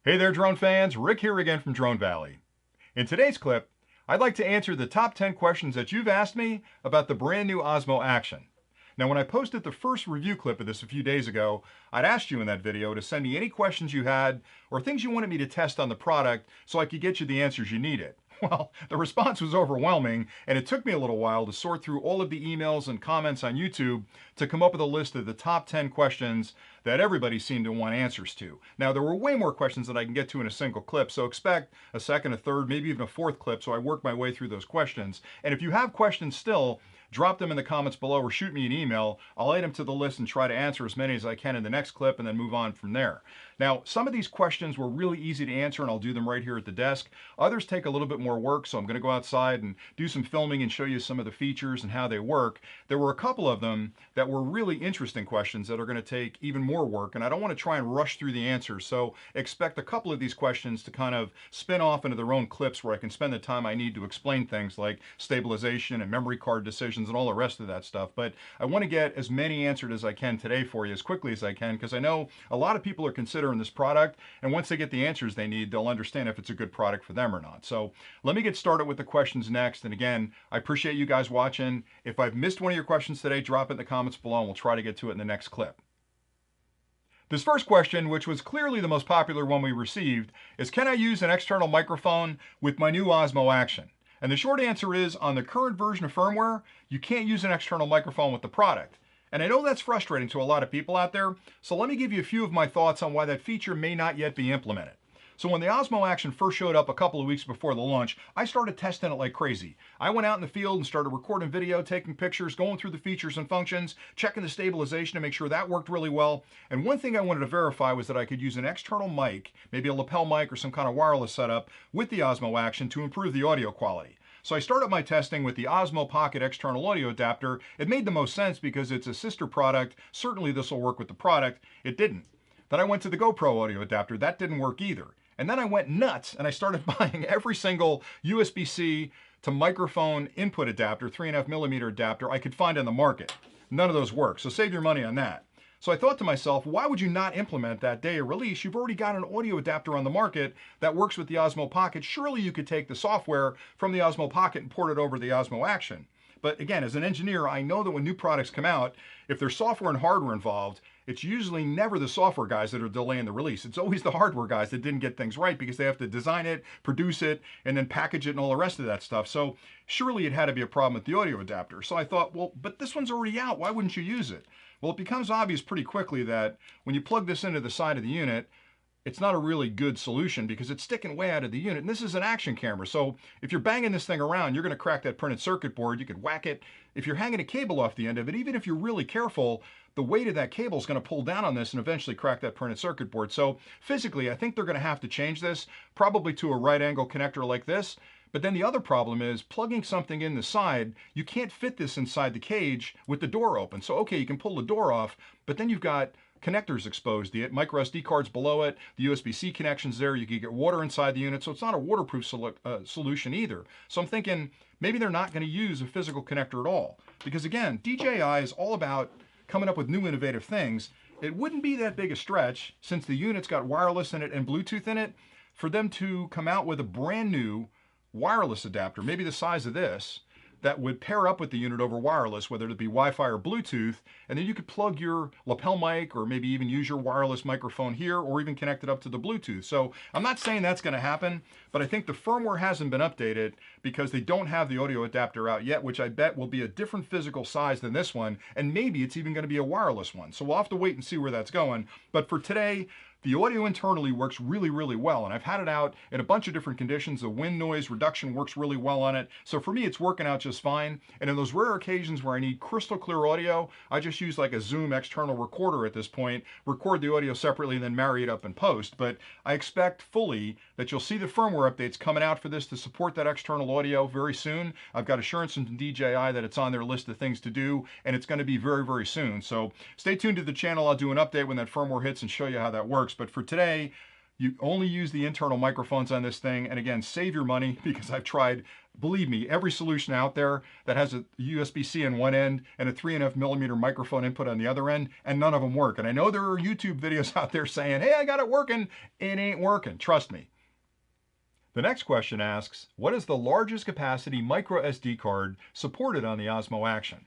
Hey there drone fans, Rick here again from Drone Valley. In today's clip, I'd like to answer the top 10 questions that you've asked me about the brand new Osmo Action. Now when I posted the first review clip of this a few days ago, I'd asked you in that video to send me any questions you had or things you wanted me to test on the product so I could get you the answers you needed. Well, the response was overwhelming, and it took me a little while to sort through all of the emails and comments on YouTube to come up with a list of the top 10 questions that everybody seemed to want answers to. Now, there were way more questions that I can get to in a single clip, so expect a second, a third, maybe even a fourth clip, so I work my way through those questions. And if you have questions still, drop them in the comments below or shoot me an email. I'll add them to the list and try to answer as many as I can in the next clip and then move on from there. Now, some of these questions were really easy to answer and I'll do them right here at the desk. Others take a little bit more work, so I'm going to go outside and do some filming and show you some of the features and how they work. There were a couple of them that were really interesting questions that are going to take even more work, and I don't want to try and rush through the answers, so expect a couple of these questions to kind of spin off into their own clips where I can spend the time I need to explain things like stabilization and memory card decisions and all the rest of that stuff. But I want to get as many answered as I can today for you as quickly as I can, because I know a lot of people are considering this product, and once they get the answers they need, they'll understand if it's a good product for them or not. So let me get started with the questions next. And again, I appreciate you guys watching. If I've missed one of your questions today, drop it in the comments below and we'll try to get to it in the next clip. This first question, which was clearly the most popular one we received, is can I use an external microphone with my new Osmo Action? And the short answer is, on the current version of firmware, you can't use an external microphone with the product. And I know that's frustrating to a lot of people out there, so let me give you a few of my thoughts on why that feature may not yet be implemented. So when the Osmo Action first showed up a couple of weeks before the launch, I started testing it like crazy. I went out in the field and started recording video, taking pictures, going through the features and functions, checking the stabilization to make sure that worked really well. And one thing I wanted to verify was that I could use an external mic, maybe a lapel mic or some kind of wireless setup with the Osmo Action to improve the audio quality. So I started my testing with the Osmo Pocket external audio adapter. It made the most sense because it's a sister product. Certainly this will work with the product. It didn't. Then I went to the GoPro audio adapter. That didn't work either. And then I went nuts and I started buying every single USB-C to microphone input adapter, 3.5mm adapter I could find on the market. None of those work, so save your money on that. So I thought to myself, why would you not implement that day of release? You've already got an audio adapter on the market that works with the Osmo Pocket. Surely you could take the software from the Osmo Pocket and port it over to the Osmo Action. But again, as an engineer, I know that when new products come out, if there's software and hardware involved, it's usually never the software guys that are delaying the release. It's always the hardware guys that didn't get things right because they have to design it, produce it, and then package it and all the rest of that stuff. So surely it had to be a problem with the audio adapter. So I thought, well, but this one's already out. Why wouldn't you use it? Well, it becomes obvious pretty quickly that when you plug this into the side of the unit, it's not a really good solution because it's sticking way out of the unit. And this is an action camera. So if you're banging this thing around, you're going to crack that printed circuit board. You could whack it. If you're hanging a cable off the end of it, even if you're really careful, the weight of that cable is going to pull down on this and eventually crack that printed circuit board. So physically, I think they're going to have to change this, probably to a right angle connector like this. But then the other problem is plugging something in the side, you can't fit this inside the cage with the door open. So okay, you can pull the door off, but then you've got connectors exposed, the micro SD cards below it, the USB-C connections there, you can get water inside the unit, so it's not a waterproof solution either. So I'm thinking maybe they're not going to use a physical connector at all. Because again, DJI is all about coming up with new innovative things. It wouldn't be that big a stretch, since the unit's got wireless in it and Bluetooth in it, for them to come out with a brand new wireless adapter, maybe the size of this, that would pair up with the unit over wireless, whether it be Wi-Fi or Bluetooth, and then you could plug your lapel mic or maybe even use your wireless microphone here or even connect it up to the Bluetooth. So I'm not saying that's going to happen, but I think the firmware hasn't been updated because they don't have the audio adapter out yet, which I bet will be a different physical size than this one, and maybe it's even going to be a wireless one. So we'll have to wait and see where that's going. But for today, the audio internally works really, really well, and I've had it out in a bunch of different conditions. The wind noise reduction works really well on it. So for me, it's working out just fine. And in those rare occasions where I need crystal clear audio, I just use like a Zoom external recorder at this point, record the audio separately, and then marry it up in post. But I expect fully that you'll see the firmware updates coming out for this to support that external audio very soon. I've got assurance from DJI that it's on their list of things to do, and it's going to be very, very soon. So stay tuned to the channel. I'll do an update when that firmware hits and show you how that works. But for today, you only use the internal microphones on this thing. And again, save your money because I've tried Believe me, every solution out there that has a USB-C on one end and a 3.5mm microphone input on the other end, and none of them work. And I know there are YouTube videos out there saying, hey, I got it working. It ain't working. Trust me. The next question asks, what is the largest capacity micro SD card supported on the Osmo Action?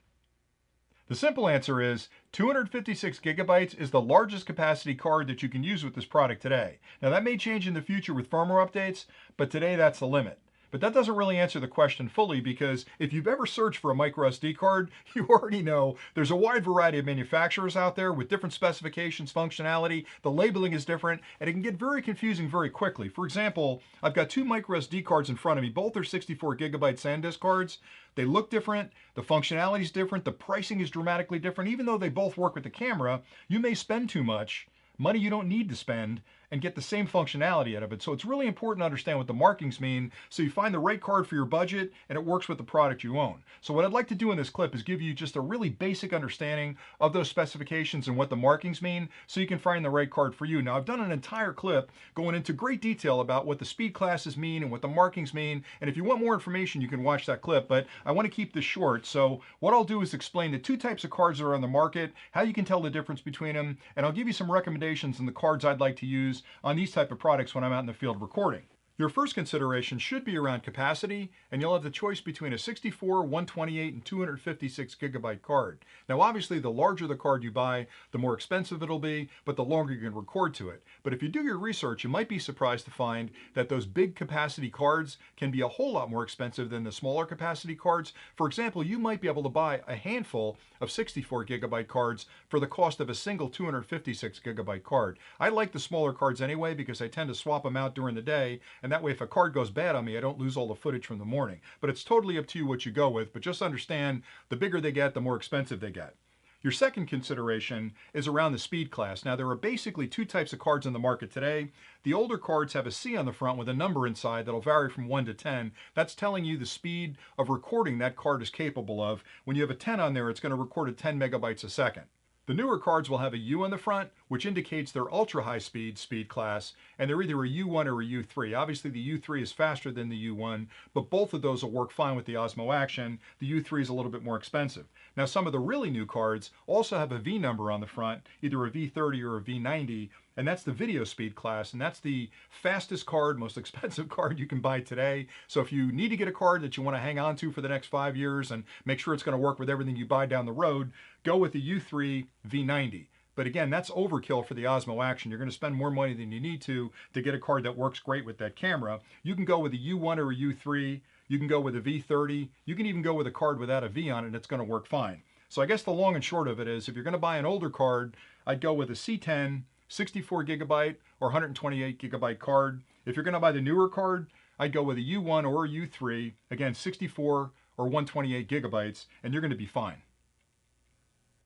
The simple answer is 256 gigabytes is the largest capacity card that you can use with this product today. Now that may change in the future with firmware updates, but today that's the limit. But that doesn't really answer the question fully, because if you've ever searched for a micro SD card, you already know there's a wide variety of manufacturers out there with different specifications, functionality, the labeling is different, and it can get very confusing very quickly. For example, I've got two micro SD cards in front of me. Both are 64 gigabyte SanDisk cards. They look different, the functionality is different, the pricing is dramatically different. Even though they both work with the camera, you may spend too much money you don't need to spend and get the same functionality out of it. So it's really important to understand what the markings mean so you find the right card for your budget and it works with the product you own. So what I'd like to do in this clip is give you just a really basic understanding of those specifications and what the markings mean so you can find the right card for you. Now I've done an entire clip going into great detail about what the speed classes mean and what the markings mean, and if you want more information you can watch that clip, but I want to keep this short. So what I'll do is explain the two types of cards that are on the market, how you can tell the difference between them, and I'll give you some recommendations on the cards I'd like to use on these type of products when I'm out in the field recording. Your first consideration should be around capacity, and you'll have the choice between a 64, 128, and 256 gigabyte card. Now obviously the larger the card you buy, the more expensive it'll be, but the longer you can record to it. But if you do your research, you might be surprised to find that those big capacity cards can be a whole lot more expensive than the smaller capacity cards. For example, you might be able to buy a handful of 64 gigabyte cards for the cost of a single 256 gigabyte card. I like the smaller cards anyway because I tend to swap them out during the day, and that way if a card goes bad on me, I don't lose all the footage from the morning. But it's totally up to you what you go with, but just understand the bigger they get, the more expensive they get. Your second consideration is around the speed class. Now there are basically two types of cards on the market today. The older cards have a C on the front with a number inside that'll vary from 1 to 10. That's telling you the speed of recording that card is capable of. When you have a 10 on there, it's going to record at 10 megabytes a second. The newer cards will have a U on the front, which indicates their ultra high speed class, and they're either a U1 or a U3. Obviously the U3 is faster than the U1, but both of those will work fine with the Osmo Action. The U3 is a little bit more expensive. Now some of the really new cards also have a V number on the front, either a V30 or a V90, and that's the video speed class, and that's the fastest card, most expensive card you can buy today. So if you need to get a card that you want to hang on to for the next 5 years and make sure it's going to work with everything you buy down the road, go with the U3 V90. But again, that's overkill for the Osmo Action. You're going to spend more money than you need to get a card that works great with that camera. You can go with a U1 or a U3, you can go with a V30, you can even go with a card without a V on it, and it's going to work fine. So I guess the long and short of it is, if you're going to buy an older card, I'd go with a C10, 64 gigabyte or 128 gigabyte card. If you're going to buy the newer card, I'd go with a U1 or a U3, again 64 or 128 gigabytes, and you're going to be fine.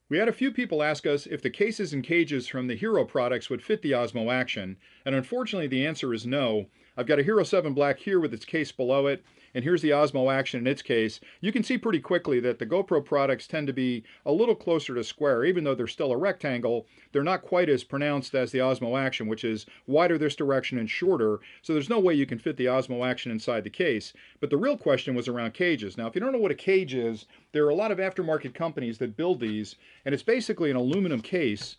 We had a few people ask us if the cases and cages from the Hero products would fit the Osmo Action, and unfortunately the answer is no. I've got a Hero 7 Black here with its case below it, and here's the Osmo Action in its case. You can see pretty quickly that the GoPro products tend to be a little closer to square. Even though they're still a rectangle, they're not quite as pronounced as the Osmo Action, which is wider this direction and shorter, so there's no way you can fit the Osmo Action inside the case. But the real question was around cages. Now, if you don't know what a cage is, there are a lot of aftermarket companies that build these, and it's basically an aluminum case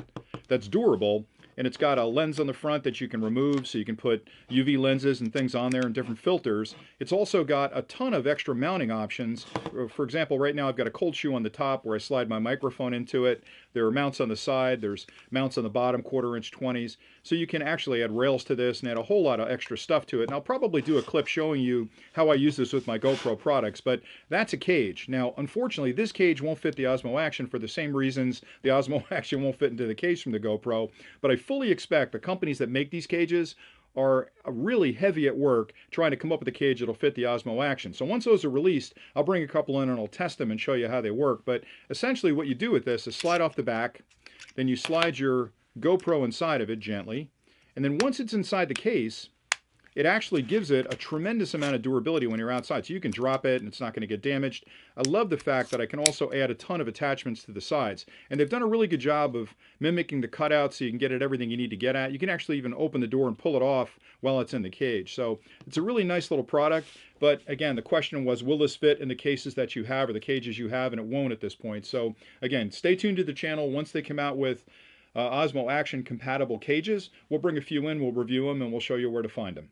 that's durable, and it's got a lens on the front that you can remove, so you can put UV lenses and things on there and different filters. It's also got a ton of extra mounting options. For example, right now I've got a cold shoe on the top where I slide my microphone into it. There are mounts on the side, there's mounts on the bottom, 1/4-inch 20s. So you can actually add rails to this and add a whole lot of extra stuff to it. And I'll probably do a clip showing you how I use this with my GoPro products, but that's a cage. Now, unfortunately, this cage won't fit the Osmo Action for the same reasons the Osmo Action won't fit into the case from the GoPro, but I fully expect the companies that make these cages are really heavy at work trying to come up with a cage that'll fit the Osmo Action. So once those are released, I'll bring a couple in and I'll test them and show you how they work. But essentially what you do with this is slide off the back, then you slide your GoPro inside of it gently, and then once it's inside the case, it actually gives it a tremendous amount of durability when you're outside. So you can drop it and it's not going to get damaged. I love the fact that I can also add a ton of attachments to the sides. And they've done a really good job of mimicking the cutout so you can get at everything you need to get at. You can actually even open the door and pull it off while it's in the cage. So it's a really nice little product. But again, the question was, will this fit in the cases that you have or the cages you have? And it won't at this point. So again, stay tuned to the channel. Once they come out with Osmo Action compatible cages, we'll bring a few in, we'll review them, and we'll show you where to find them.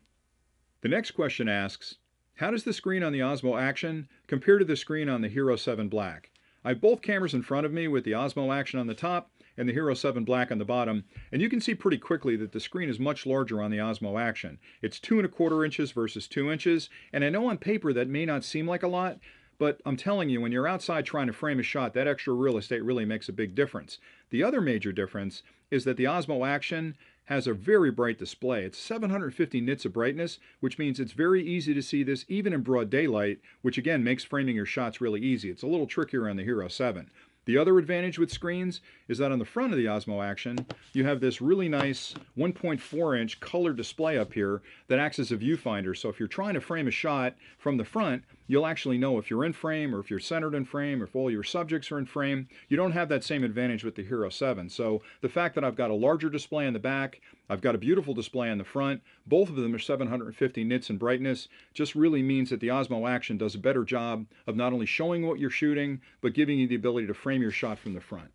The next question asks, how does the screen on the Osmo Action compare to the screen on the Hero 7 Black? I have both cameras in front of me with the Osmo Action on the top and the Hero 7 Black on the bottom, and you can see pretty quickly that the screen is much larger on the Osmo Action. It's 2¼ inches versus 2 inches, and I know on paper that may not seem like a lot, but I'm telling you, when you're outside trying to frame a shot, that extra real estate really makes a big difference. The other major difference is that the Osmo Action has a very bright display. It's 750 nits of brightness, which means it's very easy to see this even in broad daylight, which again makes framing your shots really easy. It's a little trickier on the Hero 7. The other advantage with screens is that on the front of the Osmo Action, you have this really nice 1.4-inch color display up here that acts as a viewfinder. So if you're trying to frame a shot from the front, you'll actually know if you're in frame or if you're centered in frame or if all your subjects are in frame. You don't have that same advantage with the Hero 7. So the fact that I've got a larger display in the back, I've got a beautiful display on the front, both of them are 750 nits in brightness, just really means that the Osmo Action does a better job of not only showing what you're shooting, but giving you the ability to frame your shot from the front.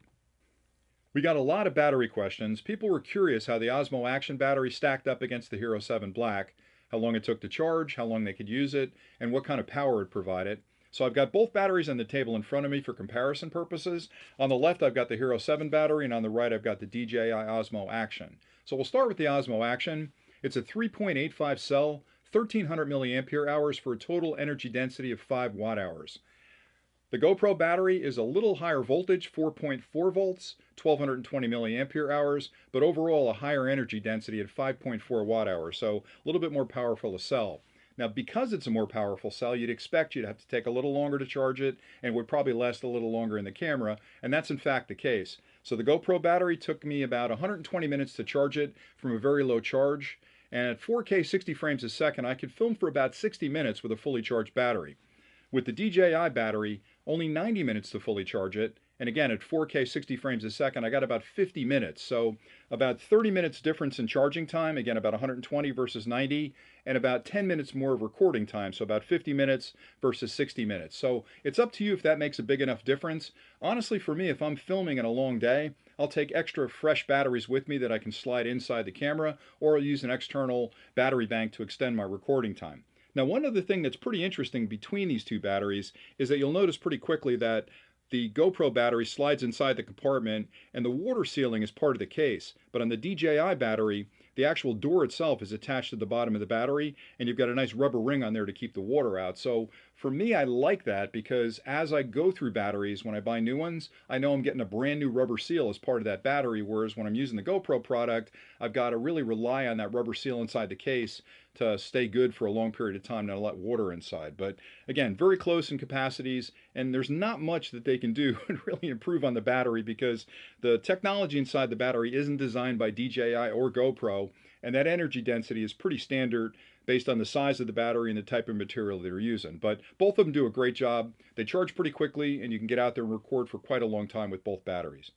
We got a lot of battery questions. People were curious how the Osmo Action battery stacked up against the Hero 7 Black, how long it took to charge, how long they could use it, and what kind of power it provided. So I've got both batteries on the table in front of me for comparison purposes. On the left, I've got the Hero 7 battery, and on the right, I've got the DJI Osmo Action. So we'll start with the Osmo Action. It's a 3.85 cell, 1300 milliampere hours for a total energy density of 5 watt hours. The GoPro battery is a little higher voltage, 4.4 volts, 1220 milliampere hours, but overall a higher energy density at 5.4 watt hours, so a little bit more powerful a cell. Now, because it's a more powerful cell, you'd expect you'd have to take a little longer to charge it, and it would probably last a little longer in the camera, and that's in fact the case. So the GoPro battery took me about 120 minutes to charge it from a very low charge, and at 4K 60 frames a second, I could film for about 60 minutes with a fully charged battery. With the DJI battery, only 90 minutes to fully charge it, and again at 4K 60 frames a second, I got about 50 minutes, so about 30 minutes difference in charging time, again about 120 versus 90, and about 10 minutes more of recording time, so about 50 minutes versus 60 minutes. So it's up to you if that makes a big enough difference. Honestly, for me, if I'm filming in a long day, I'll take extra fresh batteries with me that I can slide inside the camera, or I'll use an external battery bank to extend my recording time. Now, one other thing that's pretty interesting between these two batteries is that you'll notice pretty quickly that the GoPro battery slides inside the compartment and the water sealing is part of the case. But on the DJI battery, the actual door itself is attached to the bottom of the battery, and you've got a nice rubber ring on there to keep the water out. So for me, I like that because as I go through batteries, when I buy new ones, I know I'm getting a brand new rubber seal as part of that battery, whereas when I'm using the GoPro product, I've got to really rely on that rubber seal inside the case to stay good for a long period of time, not to let water inside. But again, very close in capacities, and there's not much that they can do and really improve on the battery because the technology inside the battery isn't designed by DJI or GoPro, and that energy density is pretty standard based on the size of the battery and the type of material they're using. But both of them do a great job. They charge pretty quickly, and you can get out there and record for quite a long time with both batteries.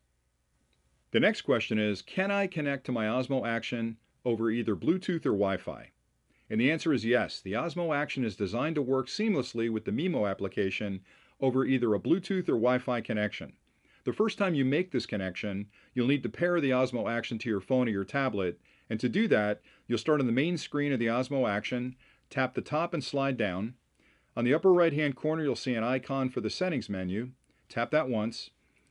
The next question is, can I connect to my Osmo Action over either Bluetooth or Wi-Fi? And the answer is yes. The Osmo Action is designed to work seamlessly with the Mimo application over either a Bluetooth or Wi-Fi connection. The first time you make this connection, you'll need to pair the Osmo Action to your phone or your tablet, and to do that, you'll start on the main screen of the Osmo Action, tap the top and slide down. On the upper right-hand corner, you'll see an icon for the settings menu. Tap that once,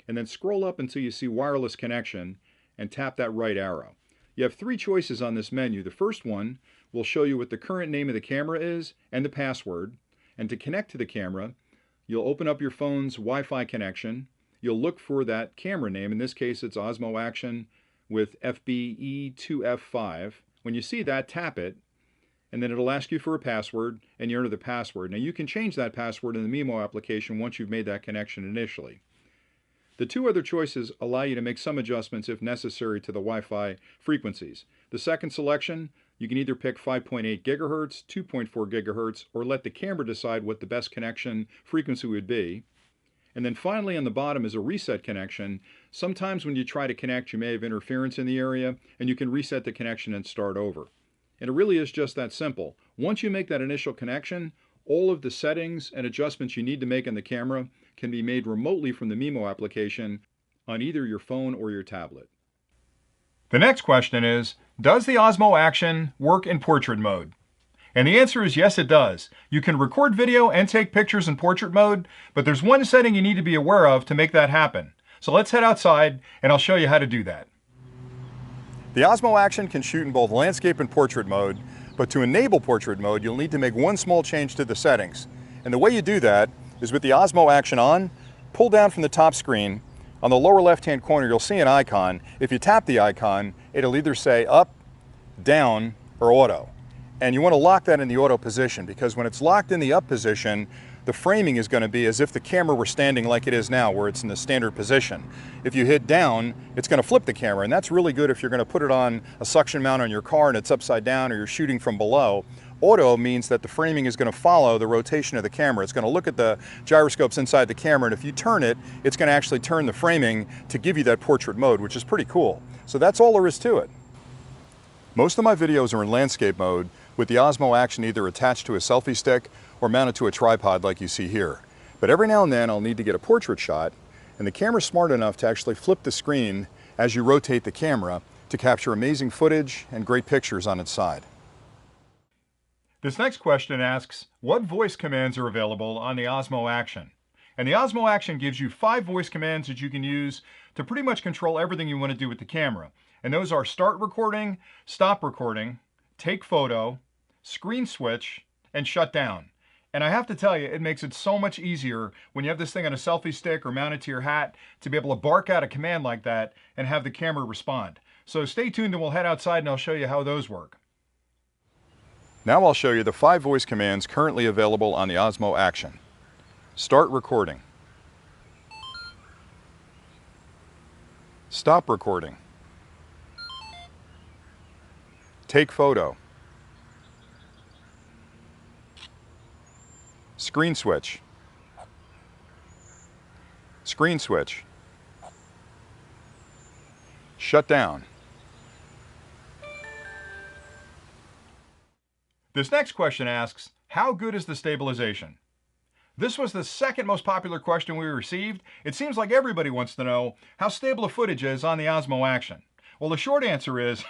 and then scroll up until you see wireless connection, and tap that right arrow. You have three choices on this menu. The first one will show you what the current name of the camera is and the password. And to connect to the camera, you'll open up your phone's Wi-Fi connection. You'll look for that camera name. In this case, it's Osmo Action with FBE2F5. When you see that, tap it, and then it'll ask you for a password, and you enter the password. Now, you can change that password in the Mimo application once you've made that connection initially. The two other choices allow you to make some adjustments if necessary to the Wi-Fi frequencies. The second selection, You can either pick 5.8 gigahertz, 2.4 gigahertz, or let the camera decide what the best connection frequency would be. And then finally on the bottom is a reset connection. Sometimes when you try to connect, you may have interference in the area, and you can reset the connection and start over. And it really is just that simple. Once you make that initial connection, all of the settings and adjustments you need to make on the camera can be made remotely from the Mimo application on either your phone or your tablet. The next question is, does the Osmo Action work in portrait mode? And the answer is yes, it does. You can record video and take pictures in portrait mode, but there's one setting you need to be aware of to make that happen. So let's head outside and I'll show you how to do that. The Osmo Action can shoot in both landscape and portrait mode, but to enable portrait mode, you'll need to make one small change to the settings. And the way you do that is with the Osmo Action on, pull down from the top screen. On the lower left-hand corner, you'll see an icon. If you tap the icon, it'll either say up, down, or auto. And you want to lock that in the auto position, because when it's locked in the up position, the framing is going to be as if the camera were standing like it is now, where it's in the standard position. If you hit down, it's going to flip the camera, and that's really good if you're going to put it on a suction mount on your car and it's upside down, or you're shooting from below. Auto means that the framing is going to follow the rotation of the camera. It's going to look at the gyroscopes inside the camera, and if you turn it, it's going to actually turn the framing to give you that portrait mode, which is pretty cool. So that's all there is to it. Most of my videos are in landscape mode, with the Osmo Action either attached to a selfie stick or mounted to a tripod like you see here. But every now and then I'll need to get a portrait shot, and the camera's smart enough to actually flip the screen as you rotate the camera to capture amazing footage and great pictures on its side. This next question asks, what voice commands are available on the Osmo Action? And the Osmo Action gives you 5 voice commands that you can use to pretty much control everything you want to do with the camera. And those are start recording, stop recording, take photo, screen switch, and shut down. And I have to tell you, it makes it so much easier when you have this thing on a selfie stick or mounted to your hat to be able to bark out a command like that and have the camera respond. So stay tuned and we'll head outside and I'll show you how those work. Now I'll show you the 5 voice commands currently available on the Osmo Action. Start recording. Stop recording. Take photo. Screen switch. Screen switch. Shut down. This next question asks, how good is the stabilization? This was the second most popular question we received. It seems like everybody wants to know how stable the footage is on the Osmo Action. Well, the short answer is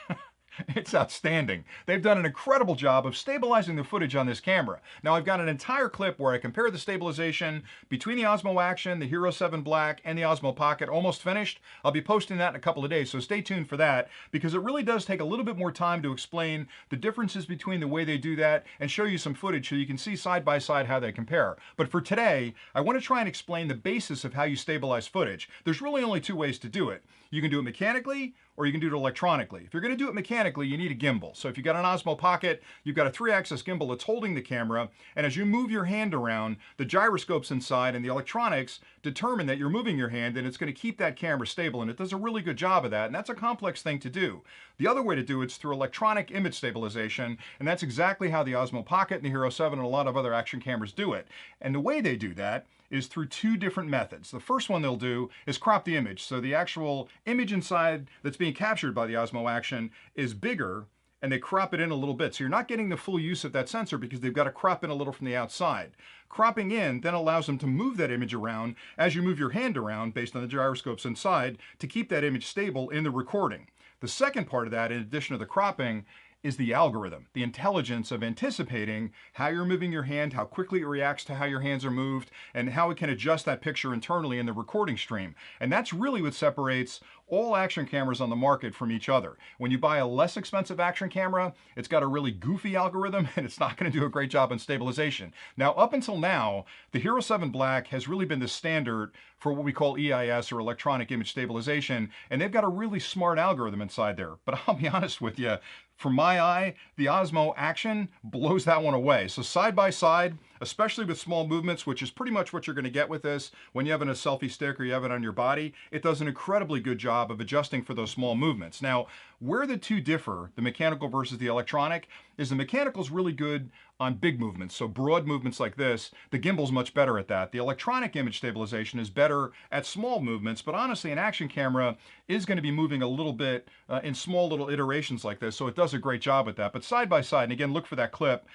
it's outstanding. They've done an incredible job of stabilizing the footage on this camera. Now I've got an entire clip where I compare the stabilization between the Osmo Action, the Hero 7 Black, and the Osmo Pocket, almost finished. I'll be posting that in a couple of days, so stay tuned for that, because it really does take a little bit more time to explain the differences between the way they do that and show you some footage so you can see side by side how they compare. But for today, I want to try and explain the basis of how you stabilize footage. There's really only 2 ways to do it. You can do it mechanically, or you can do it electronically. If you're going to do it mechanically, you need a gimbal. So if you've got an Osmo Pocket, you've got a 3-axis gimbal that's holding the camera, and as you move your hand around, the gyroscopes inside and the electronics determine that you're moving your hand, and it's going to keep that camera stable, and it does a really good job of that, and that's a complex thing to do. The other way to do it is through electronic image stabilization, and that's exactly how the Osmo Pocket and the Hero 7 and a lot of other action cameras do it. And the way they do that is through 2 different methods. The first one they'll do is crop the image. So the actual image inside that's being captured by the Osmo Action is bigger, and they crop it in a little bit. So you're not getting the full use of that sensor because they've got to crop in a little from the outside. Cropping in then allows them to move that image around as you move your hand around based on the gyroscopes inside to keep that image stable in the recording. The second part of that, in addition to the cropping, is the algorithm, the intelligence of anticipating how you're moving your hand, how quickly it reacts to how your hands are moved, and how it can adjust that picture internally in the recording stream. And that's really what separates all action cameras on the market from each other. When you buy a less expensive action camera, it's got a really goofy algorithm and it's not going to do a great job on stabilization. Now, up until now, the Hero 7 Black has really been the standard for what we call EIS, or electronic image stabilization, and they've got a really smart algorithm inside there. But I'll be honest with you, for my eye, the Osmo Action blows that one away. So side by side, especially with small movements, which is pretty much what you're going to get with this. When you have it in a selfie stick or you have it on your body, it does an incredibly good job of adjusting for those small movements. Now, where the two differ, the mechanical versus the electronic, is the mechanical is really good on big movements. So broad movements like this, the gimbal's much better at that. The electronic image stabilization is better at small movements, but honestly, an action camera is going to be moving a little bit in small little iterations like this, so it does a great job at that. But side by side, and again, look for that clip,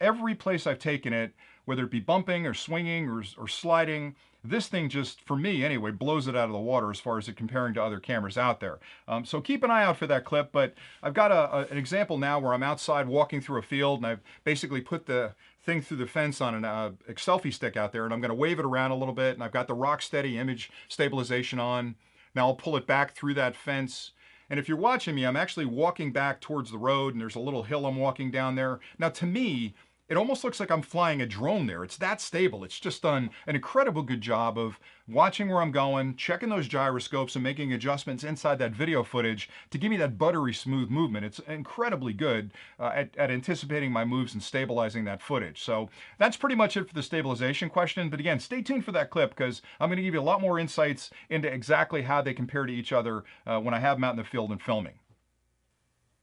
every place I've taken it, whether it be bumping or swinging or sliding, this thing just, for me anyway, blows it out of the water as far as it comparing to other cameras out there. So keep an eye out for that clip, but I've got an example now where I'm outside walking through a field and I've basically put the thing through the fence on a selfie stick out there, and I'm going to wave it around a little bit, and I've got the rock steady image stabilization on. Now I'll pull it back through that fence. And if you're watching me, I'm actually walking back towards the road, and there's a little hill I'm walking down there. Now to me, it almost looks like I'm flying a drone there. It's that stable. It's just done an incredible good job of watching where I'm going, checking those gyroscopes and making adjustments inside that video footage to give me that buttery smooth movement. It's incredibly good at anticipating my moves and stabilizing that footage. So that's pretty much it for the stabilization question. But again, stay tuned for that clip because I'm going to give you a lot more insights into exactly how they compare to each other when I have them out in the field and filming.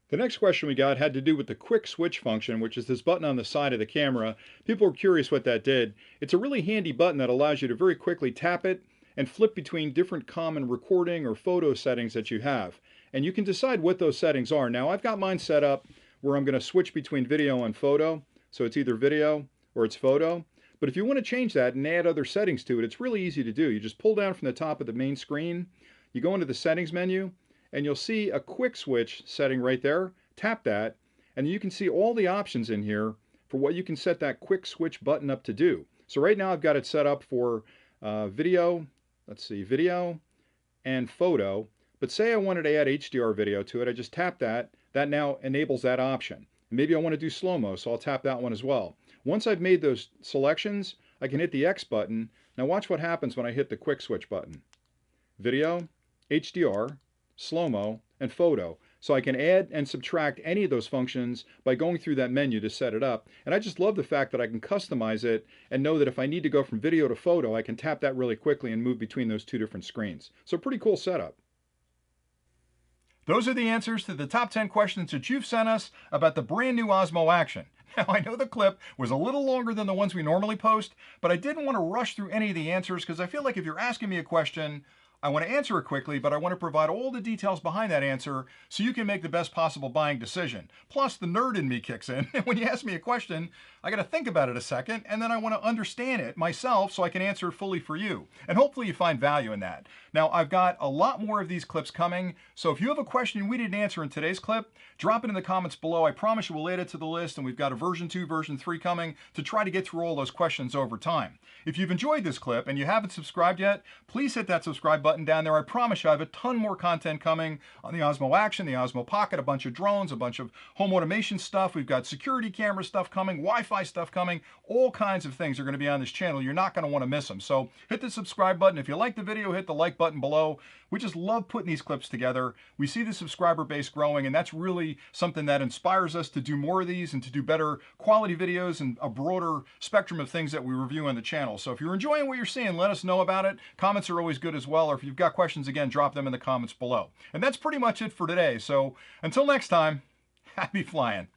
The next question we got had to do with the quick switch function, which is this button on the side of the camera. People were curious what that did. It's a really handy button that allows you to very quickly tap it and flip between different common recording or photo settings that you have. And you can decide what those settings are. Now I've got mine set up where I'm going to switch between video and photo. So it's either video or it's photo. But if you want to change that and add other settings to it, it's really easy to do. You just pull down from the top of the main screen, you go into the settings menu, and you'll see a quick switch setting right there. Tap that, and you can see all the options in here for what you can set that quick switch button up to do. So right now I've got it set up for video, let's see, video and photo. But say I wanted to add HDR video to it, I just tap that. That now enables that option. Maybe I want to do slow-mo, so I'll tap that one as well. Once I've made those selections, I can hit the X button. Now watch what happens when I hit the quick switch button. Video, HDR, slow-mo, and photo. So I can add and subtract any of those functions by going through that menu to set it up. And I just love the fact that I can customize it and know that if I need to go from video to photo, I can tap that really quickly and move between those two different screens. So pretty cool setup. Those are the answers to the top 10 questions that you've sent us about the brand new Osmo Action. Now, I know the clip was a little longer than the ones we normally post, but I didn't want to rush through any of the answers because I feel like if you're asking me a question, I want to answer it quickly, but I want to provide all the details behind that answer so you can make the best possible buying decision. Plus, the nerd in me kicks in. And when you ask me a question, I got to think about it a second, and then I want to understand it myself so I can answer it fully for you. And hopefully you find value in that. Now, I've got a lot more of these clips coming, so if you have a question we didn't answer in today's clip, drop it in the comments below. I promise you we'll add it to the list, and we've got a version 2, version 3 coming to try to get through all those questions over time. If you've enjoyed this clip and you haven't subscribed yet, please hit that subscribe button down there. I promise you I have a ton more content coming on the Osmo Action, the Osmo Pocket, a bunch of drones, a bunch of home automation stuff. We've got security camera stuff coming, Wi-Fi stuff coming, all kinds of things are going to be on this channel. You're not going to want to miss them. So hit the subscribe button. If you like the video, hit the like button below. We just love putting these clips together. We see the subscriber base growing, and that's really something that inspires us to do more of these and to do better quality videos and a broader spectrum of things that we review on the channel. So if you're enjoying what you're seeing, let us know about it. Comments are always good as well, or if you've got questions, again, drop them in the comments below. And that's pretty much it for today. So until next time, happy flying.